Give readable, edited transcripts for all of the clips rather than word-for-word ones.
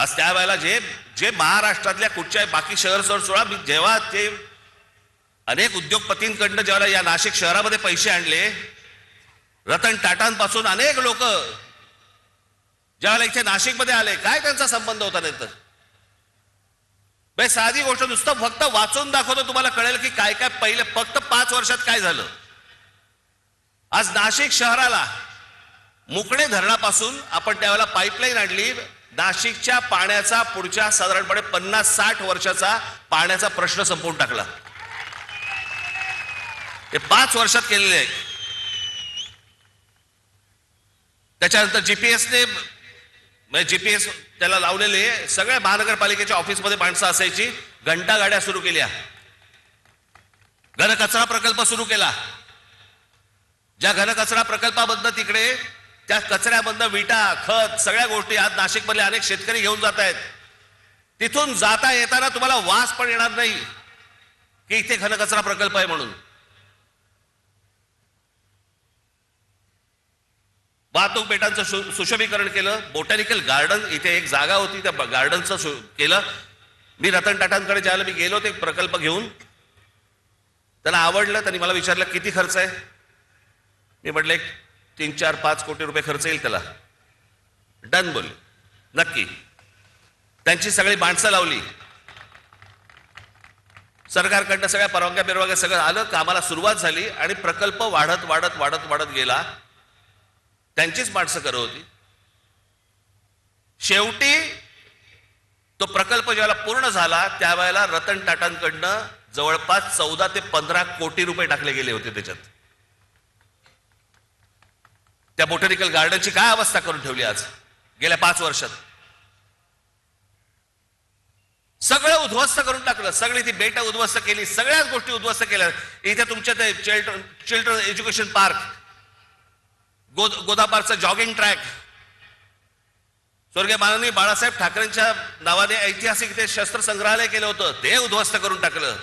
आज त्यावेळेला जे जे महाराष्ट्रातल्या कुठच्या बाकी शहर सोडा, जेव्हा ते अनेक उद्योगपतींकडनं जेव्हा या नाशिक शहरामध्ये पैसे आणले, रतन टाटांपासून अनेक लोक ज्यावेळेला इथे नाशिकमध्ये आले, काय त्यांचा संबंध होता नाही तर साधी गोष्ट नुसतं फक्त वाचून दाखवतो, तुम्हाला कळेल की काय काय पहिले फक्त 5 वर्षात काय झालं. आज नाशिक शहराला मुकणे धरणापासून आपण त्यावेळेला पाईपलाईन आणली. नाशिकच्या पाण्याचा पुढच्या साधारणपणे 50-60 वर्षाचा पाण्याचा प्रश्न संपवून टाकला. हे 5 वर्षात केलेले आहे. त्याच्यानंतर जीपीएसने जीपीएस त्याला लावलेले सगळ्या महानगरपालिकेच्या ऑफिसमध्ये माणसं असायची. घंटा गाड्या सुरू केल्या, घनकचरा प्रकल्प सुरू केला. ज्या घनकचरा प्रकल्पाबद्दल तिकडे त्या कचऱ्यामधनं विटा, खत, सगळ्या गोष्टी आज नाशिकमधले अनेक शेतकरी घेऊन जात आहेत. तिथून जाता येताना तुम्हाला वास पण येणार नाही की इथे घनकचरा प्रकल्प आहे म्हणून. वाहतूक पेटांचं सुशोभीकरण केलं. बोटॅनिकल गार्डन इथे एक जागा होती, त्या गार्डनचं केलं. मी रतन टाटांकडे ज्याला मी गेलो ते प्रकल्प घेऊन, त्यांना आवडलं. त्यांनी मला विचारलं किती खर्च आहे. मी म्हटलं 3-4-5 कोटी रुपये खर्च येईल त्याला. डन बोलले, नक्की. त्यांची सगळी माणसं लावली, सरकारकडनं सगळ्या परवानग्या सगळं आलं, कामाला सुरुवात झाली आणि प्रकल्प वाढत वाढत वाढत वाढत गेला. त्यांचीच माणसं करत होती. शेवटी तो प्रकल्प ज्यावेळेला पूर्ण झाला त्यावेळेला रतन टाटांकडनं जवळपास 14 ते 15 कोटी रुपये टाकले गेले होते त्याच्यात. त्या बोटॅनिकल गार्डनची काय अवस्था करून ठेवली आज गेल्या 5 वर्षात. सगळं उद्ध्वस्त करून टाकलं. सगळी ती बेट उद्ध्वस्त केली, सगळ्याच गोष्टी उद्ध्वस्त केल्या. इथे तुमच्या ते चिल्ड्रन एज्युकेशन पार्क, गोदापारचं जॉगिंग ट्रॅक, स्वर्गीय माननीय बाळासाहेब ठाकरेंच्या नावाने ऐतिहासिक ते शस्त्र संग्रहालय केलं होतं, ते उद्ध्वस्त करून टाकलं.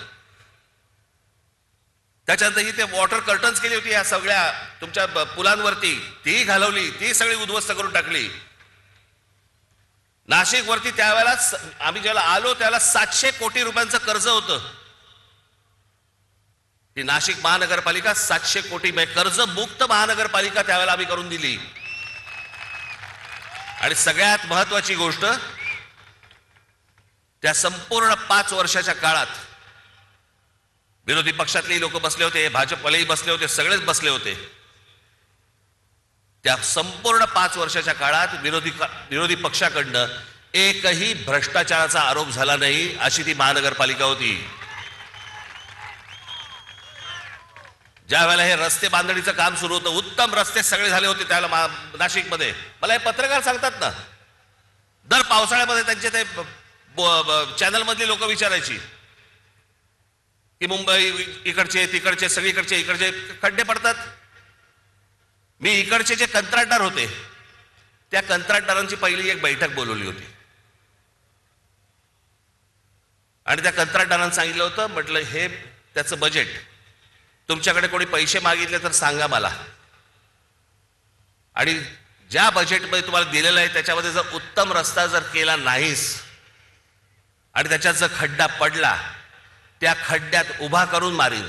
त्याच्यानंतर इथे वॉटर कर्टन्स केली होती या सगळ्या तुमच्या पुलांवरती, ती घालवली, ती सगळी उद्ध्वस्त करून टाकली. नाशिक वरती त्यावेळेला आम्ही ज्याला आलो त्याला 700 कोटी रुपयांचं कर्ज होतं. ती नाशिक महानगरपालिका 700 कोटी कर्ज मुक्त महानगरपालिका त्यावेळेला आम्ही करून दिली. आणि सगळ्यात महत्वाची गोष्ट, त्या संपूर्ण 5 वर्षाच्या काळात विरोधी पक्षातले लोक बसले होते, भाजपवालेही बसले होते, सगळेच बसले होते. त्या संपूर्ण 5 वर्षाच्या काळात विरोधी पक्षाकडनं एकही भ्रष्टाचाराचा आरोप झाला नाही, अशी ती महानगरपालिका होती. ज्या वेळेला हे रस्ते बांधणीचं काम सुरू होतं, उत्तम रस्ते सगळे झाले होते त्यावेळेला नाशिकमध्ये. मला हे पत्रकार सांगतात ना, दर पावसाळ्यामध्ये त्यांचे ते चॅनल मधली लोक विचारायची की मुंबई इकडचे तिकडचे सगळीकडचे इकडचे खड्डे पडतात. मी इकडचे जे कंत्राटदार होते त्या कंत्राटदारांची पहिली एक बैठक बोलवली होती आणि त्या कंत्राटदारांना सांगितलं होतं, म्हटलं हे त्याचं बजेट, तुमच्याकडे कोणी पैसे मागितले तर सांगा मला, आणि ज्या बजेटमध्ये तुम्हाला दिलेलं आहे त्याच्यामध्ये जर उत्तम रस्ता जर केला नाहीस आणि त्याच्यात जर खड्डा पडला, त्या खड्ड्यात उभा करून मारीन.